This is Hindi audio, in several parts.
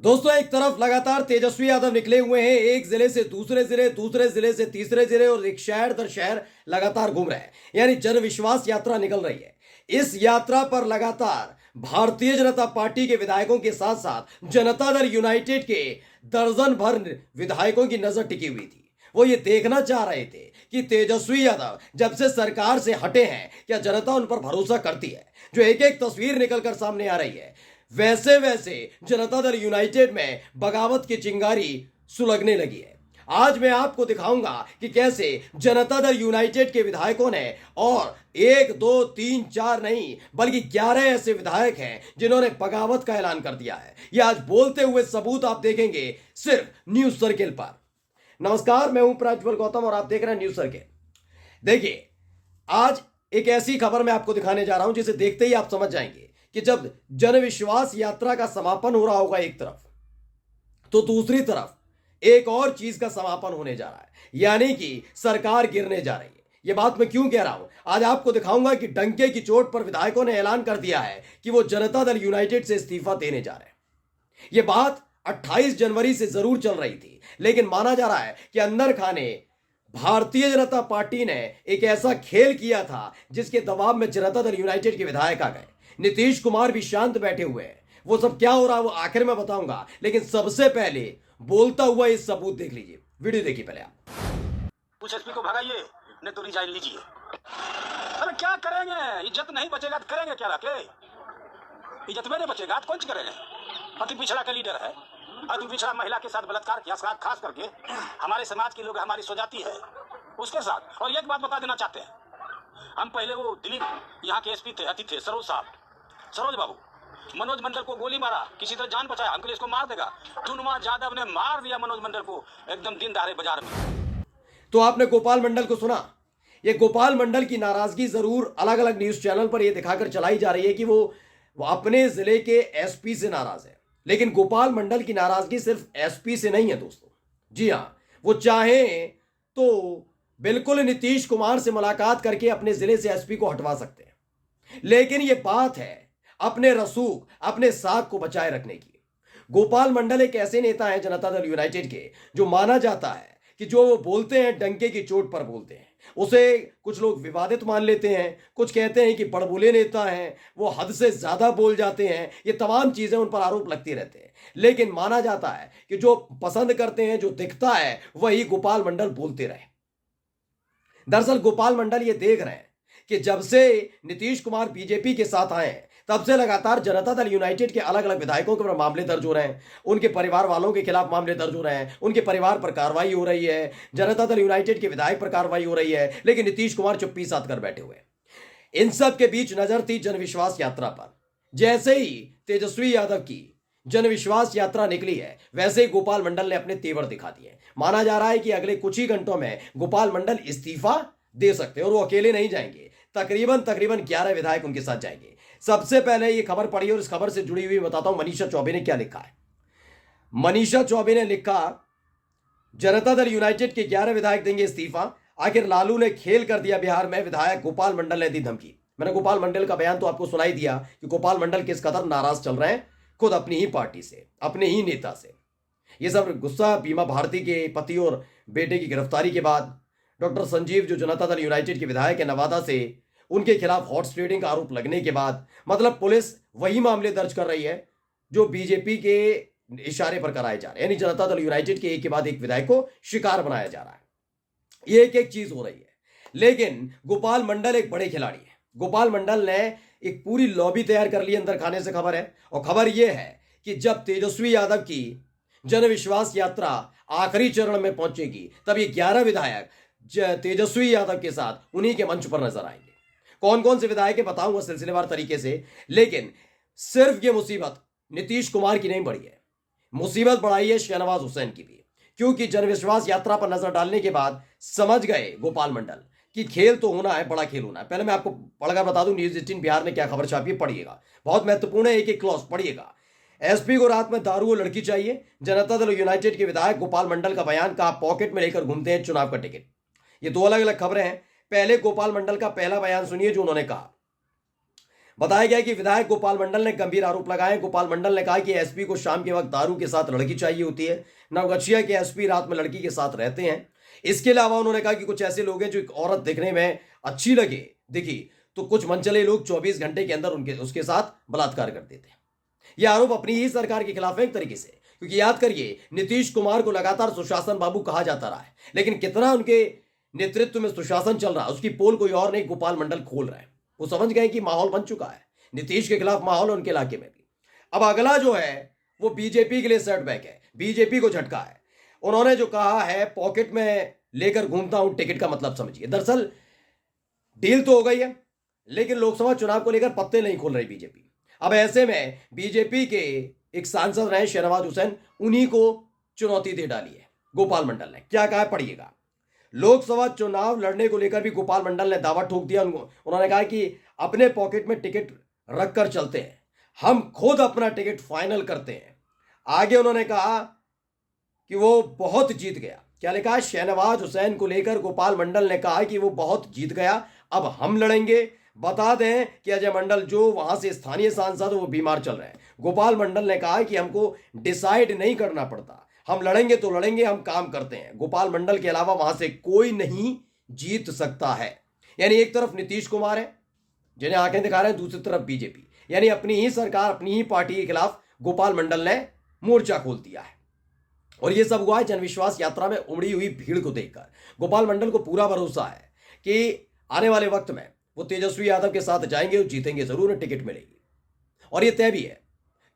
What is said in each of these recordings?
दोस्तों, एक तरफ लगातार तेजस्वी यादव निकले हुए हैं, एक जिले से दूसरे जिले, दूसरे जिले से तीसरे जिले और एक शहर दर शहर लगातार घूम रहे हैं। यानी जन विश्वास यात्रा निकल रही है। इस यात्रा पर लगातार भारतीय जनता पार्टी के विधायकों के साथ साथ जनता दल यूनाइटेड के दर्जन भर विधायकों की नजर टिकी हुई थी। वो ये देखना चाह रहे थे कि तेजस्वी यादव जब से सरकार से हटे हैं, क्या जनता उन पर भरोसा करती है। जो एक एक तस्वीर निकलकर सामने आ रही है, वैसे वैसे जनता दल यूनाइटेड में बगावत की चिंगारी सुलगने लगी है। आज मैं आपको दिखाऊंगा कि कैसे जनता दल यूनाइटेड के विधायकों ने, और एक दो तीन चार नहीं बल्कि 11 ऐसे विधायक हैं जिन्होंने बगावत का ऐलान कर दिया है। यह आज बोलते हुए सबूत आप देखेंगे सिर्फ न्यूज सर्किल पर। नमस्कार, मैं हूं प्रज्वल गौतम और आप देख रहे हैं न्यूज सर्किल। देखिए, आज एक ऐसी खबर मैं आपको दिखाने जा रहा हूं जिसे देखते ही आप समझ जाएंगे कि जब जन विश्वास यात्रा का समापन हो रहा होगा एक तरफ, तो दूसरी तरफ एक और चीज का समापन होने जा रहा है, यानी कि सरकार गिरने जा रही है। यह बात मैं क्यों कह रहा हूं, आज आपको दिखाऊंगा कि डंके की चोट पर विधायकों ने ऐलान कर दिया है कि वो जनता दल यूनाइटेड से इस्तीफा देने जा रहे हैं। यह बात 28 जनवरी से जरूर चल रही थी, लेकिन माना जा रहा है कि अंदर खाने भारतीय जनता पार्टी ने एक ऐसा खेल किया था जिसके दबाव में जनता दल यूनाइटेड के विधायक आ गए। नीतीश कुमार भी शांत बैठे हुए हैं। वो सब क्या हो रहा है वो आखिर में बताऊंगा, लेकिन सबसे पहले बोलता हुआ ये सबूत देख लीजिए। वीडियो देखिए पहले आप। कुछ एसपी को भगाइए, नहीं तो रिजाइन लीजिए। अरे क्या करेंगे, इज्जत नहीं बचेगा तो करेंगे क्या रखे? इज्जत में नहीं बचेगा तो कौन सी करेंगे? अति पिछड़ा का लीडर है, अति पिछड़ा महिला के साथ बलात्कार किया, खास करके हमारे समाज के लोग, हमारी स्वजाति है उसके साथ। और एक बात बता देना चाहते हैं, हम पहले वो दिल्ली यहाँ के एसपी थे, अति थे सरोज बाबू, मनोज मंडल को गोली मारा, किसी तरह जान बचाया, हमको इसको मार देगा। टुनमा यादव ने मार दिया मनोज मंडल को एकदम दिन दहाड़े बाजार में। तो आपने गोपाल मंडल को सुना। ये गोपाल मंडल की नाराजगी जरूर अलग अलग न्यूज चैनल पर यह दिखाकर चलाई जा रही है कि वो अपने जिले के एसपी से नाराज है, लेकिन गोपाल मंडल की नाराजगी सिर्फ एसपी से नहीं है दोस्तों। जी हां, वो चाहे तो बिल्कुल नीतीश कुमार से मुलाकात करके अपने जिले से एसपी को हटवा सकते हैं, लेकिन यह बात है अपने रसूख, अपने साख को बचाए रखने की। गोपाल मंडल एक ऐसे नेता हैं जनता दल यूनाइटेड के जो माना जाता है कि जो वो बोलते हैं डंके की चोट पर बोलते हैं। उसे कुछ लोग विवादित मान लेते हैं, कुछ कहते हैं कि बड़बोले नेता हैं, वो हद से ज्यादा बोल जाते हैं। ये तमाम चीजें उन पर आरोप लगती रहते हैं, लेकिन माना जाता है कि जो पसंद करते हैं, जो दिखता है, वही गोपाल मंडल बोलते रहे। दरअसल गोपाल मंडल ये देख रहे हैं कि जब से नीतीश कुमार बीजेपी के साथ आए हैं, तब से लगातार जनता दल यूनाइटेड के अलग अलग विधायकों के ऊपर मामले दर्ज हो रहे हैं, उनके परिवार वालों के खिलाफ मामले दर्ज हो रहे हैं, उनके परिवार पर कार्रवाई हो रही है, जनता दल यूनाइटेड के विधायक पर कार्रवाई हो रही है, लेकिन नीतीश कुमार चुप्पी साध कर बैठे हुए हैं। इन सब के बीच नजर थी जनविश्वास यात्रा पर। जैसे ही तेजस्वी यादव की जनविश्वास यात्रा निकली है, वैसे ही गोपाल मंडल ने अपने तेवर दिखा दिए। माना जा रहा है कि अगले कुछ ही घंटों में गोपाल मंडल इस्तीफा दे सकते हैं, और वो अकेले नहीं जाएंगे, तकरीबन 11 विधायक उनके साथ जाएंगे। सबसे पहले ये खबर पढ़ी और इस खबर से जुड़ी हुई बताता हूं मनीषा चौबे ने क्या लिखा है। मनीषा चौबे ने लिखा, जनता दल यूनाइटेड के 11 विधायक देंगे इस्तीफा, आखिर लालू ने खेल कर दिया बिहार में, विधायक गोपाल मंडल ने दी धमकी। मैंने गोपाल मंडल का बयान तो आपको सुनाई दिया कि गोपाल मंडल किस कदर नाराज चल रहे हैं खुद अपनी ही पार्टी से, अपने ही नेता से। यह सब गुस्सा बीमा भारती के पति और बेटे की गिरफ्तारी के बाद, डॉक्टर संजीव जो जनता दल यूनाइटेड के विधायक है नवादा से, उनके खिलाफ हॉर्स ट्रेडिंग का आरोप लगने के बाद, मतलब पुलिस वही मामले दर्ज कर रही है जो बीजेपी के इशारे पर कराए जा रहे हैं। यानी जनता दल यूनाइटेड के एक के बाद एक विधायक को शिकार बनाया जा रहा है। ये एक एक चीज हो रही है, लेकिन गोपाल मंडल एक बड़े खिलाड़ी है। गोपाल मंडल ने एक पूरी लॉबी तैयार कर ली अंदर खाने से, खबर है। और खबर यह है कि जब तेजस्वी यादव की जनविश्वास यात्रा आखिरी चरण में पहुंचेगी, तब ये 11 विधायक तेजस्वी यादव के साथ उन्हीं के मंच पर नजर आएंगे। कौन कौन से विधायक है बताऊंगा सिलसिलेवार तरीके से, लेकिन सिर्फ ये मुसीबत नीतीश कुमार की नहीं बढ़ी है, मुसीबत बढ़ाई है शहनवाज हुसैन की भी। क्योंकि जनविश्वास यात्रा पर नजर डालने के बाद समझ गए गोपाल मंडल कि खेल तो होना है, बड़ा खेल होना है। पहले मैं आपको पढ़कर बता दूं न्यूज 18 बिहार ने क्या खबर छापी है, पढ़िएगा, बहुत महत्वपूर्ण है, एक एक क्लॉज पढ़िएगा। एसपी को रात में दारू और लड़की चाहिए, जनता दल यूनाइटेड के विधायक गोपाल मंडल का बयान, का पॉकेट में लेकर घूमते हैं चुनाव का टिकट। ये दो अलग अलग खबरें हैं। पहले गोपाल मंडल का पहला बयान सुनिए जो उन्होंने कहा। बताया गया कि विधायक गोपाल मंडल ने गंभीर आरोप लगाए। गोपाल मंडल ने कहा कि एसपी को शाम के वक्त दारू के साथ लड़की चाहिए होती है। नवगछिया के एसपी रात में लड़की के साथ रहते हैं। इसके अलावा उन्होंने कहा कि कुछ ऐसे लोग हैं जो एक औरत दिखने में अच्छी दिखी तो कुछ मनचले लोग 24 घंटे के अंदर उसके साथ बलात्कार कर देते हैं। यह आरोप अपनी ही सरकार के खिलाफ है एक तरीके से, क्योंकि याद करिए नीतीश कुमार को लगातार सुशासन बाबू कहा जाता रहा है, लेकिन कितना उनके नेतृत्व में सुशासन चल रहा है उसकी पोल कोई और नहीं, गोपाल मंडल खोल रहे हैं। वो समझ गए कि माहौल बन चुका है, नीतीश के खिलाफ माहौल उनके इलाके में भी। अब अगला जो है वो बीजेपी के लिए सेटबैक है, बीजेपी को झटका है। उन्होंने जो कहा है पॉकेट में लेकर घूमता हूं टिकट का मतलब समझिए। दरअसल डील तो हो गई है, लेकिन लोकसभा चुनाव को लेकर पत्ते नहीं खोल रही बीजेपी। अब ऐसे में बीजेपी के एक सांसद रहे शहनवाज हुसैन, उन्हीं को चुनौती दे डाली है गोपाल मंडल ने। क्या कहा है पढ़िएगा। लोकसभा चुनाव लड़ने को लेकर भी गोपाल मंडल ने दावा ठोक दिया। उन्होंने कहा कि अपने पॉकेट में टिकट रखकर चलते हैं, हम खुद अपना टिकट फाइनल करते हैं। आगे उन्होंने कहा कि वो बहुत जीत गया। क्या लिखा है? शहनवाज हुसैन को लेकर गोपाल मंडल ने कहा कि वो बहुत जीत गया, अब हम लड़ेंगे। बता दें कि अजय मंडल जो वहां से स्थानीय सांसद वो बीमार चल रहे हैं। गोपाल मंडल ने कहा कि हमको डिसाइड नहीं करना पड़ता, हम लड़ेंगे तो लड़ेंगे, हम काम करते हैं। गोपाल मंडल के अलावा वहां से कोई नहीं जीत सकता है। यानी एक तरफ नीतीश कुमार है जिन्हें आंखें दिखा रहे हैं, दूसरी तरफ बीजेपी, यानी अपनी ही सरकार अपनी ही पार्टी के खिलाफ गोपाल मंडल ने मोर्चा खोल दिया है। और यह सब हुआ है जनविश्वास यात्रा में उमड़ी हुई भीड़ को देखकर। गोपाल मंडल को पूरा भरोसा है कि आने वाले वक्त में वो तेजस्वी यादव के साथ जाएंगे और जीतेंगे जरूर, उन्हें टिकट मिलेगी। और ये तय भी है,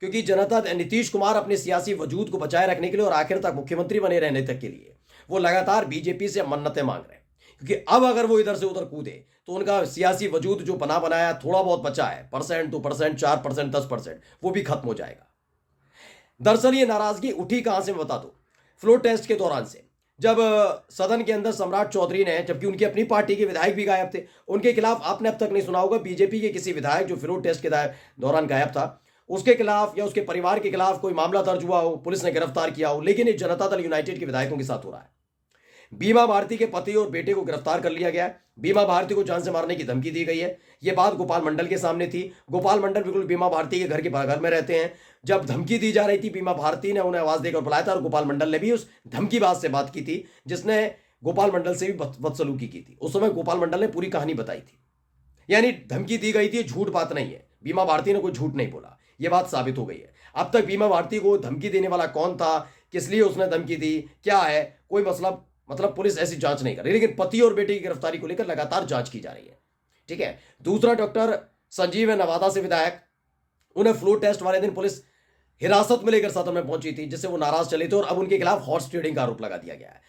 क्योंकि जनता नीतीश कुमार अपने सियासी वजूद को बचाए रखने के लिए और आखिर तक मुख्यमंत्री बने रहने तक के लिए वो लगातार बीजेपी से मन्नतें मांग रहे हैं। क्योंकि अब अगर वो इधर से उधर कूदे तो उनका सियासी वजूद जो बनाया थोड़ा बहुत बचा है, 1%, 2%, 4%, 10%, वो भी खत्म हो जाएगा। दरअसल ये नाराजगी उठी कहां से मैं बता दूं। फ्लोर टेस्ट के दौरान से, जब सदन के अंदर सम्राट चौधरी ने, जबकि उनकी अपनी पार्टी के विधायक भी गायब थे, उनके खिलाफ आपने अब तक नहीं सुना होगा बीजेपी के किसी विधायक जो फ्लोर टेस्ट के दौरान गायब था उसके खिलाफ या उसके परिवार के खिलाफ कोई मामला दर्ज हुआ हो, पुलिस ने गिरफ्तार किया हो। लेकिन ये जनता दल यूनाइटेड के विधायकों के साथ हो रहा है। बीमा भारती के पति और बेटे को गिरफ्तार कर लिया गया। बीमा भारती को जान से मारने की धमकी दी गई है। यह बात गोपाल मंडल के सामने थी। गोपाल मंडल बिल्कुल बीमा भारती के घर के बगल में रहते हैं। जब धमकी दी जा रही थी, बीमा भारती ने उन्हें आवाज देकर बुलाया था और गोपाल मंडल ने भी उस धमकीबाज से बात की थी जिसने गोपाल मंडल से भी बदसलूकी की थी। उस समय गोपाल मंडल ने पूरी कहानी बताई थी। यानी धमकी दी गई थी, झूठ बात नहीं है। बीमा भारती ने कोई झूठ नहीं बोला, यह बात साबित हो गई है। अब तक बीमा भारती को धमकी देने वाला कौन था, किस लिए उसने धमकी दी, क्या है, कोई मतलब पुलिस ऐसी जांच नहीं कर रही। लेकिन पति और बेटे की गिरफ्तारी को लेकर लगातार जांच की जा रही है। ठीक है। दूसरा, डॉक्टर संजीव है नवादा से विधायक, उन्हें फ्लोर टेस्ट वाले दिन पुलिस हिरासत में लेकर सदन में पहुंची थी, जिससे वो नाराज चले थे और अब उनके खिलाफ हॉर्स ट्रेडिंग का आरोप लगा दिया गया है।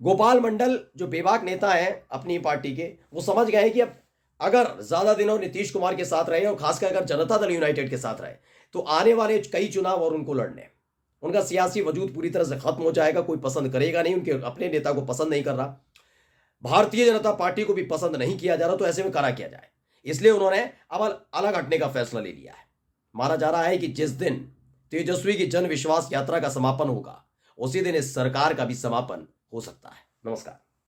गोपाल मंडल जो बेबाक नेता है अपनी पार्टी के, वो समझ गए हैं कि अब अगर ज्यादा दिनों नीतीश कुमार के साथ रहे और खासकर अगर जनता दल यूनाइटेड के साथ रहे तो आने वाले कई चुनाव और उनको लड़ने, उनका सियासी वजूद पूरी तरह से खत्म हो जाएगा। कोई पसंद करेगा नहीं, उनके अपने नेता को पसंद नहीं कर रहा, भारतीय जनता पार्टी को भी पसंद नहीं किया जा रहा, तो ऐसे में करा किया जाए। इसलिए उन्होंने अब अलग हटने का फैसला ले लिया है। माना जा रहा है कि जिस दिन तेजस्वी की जन विश्वास यात्रा का समापन होगा उसी दिन इस सरकार का भी समापन हो सकता है। नमस्कार।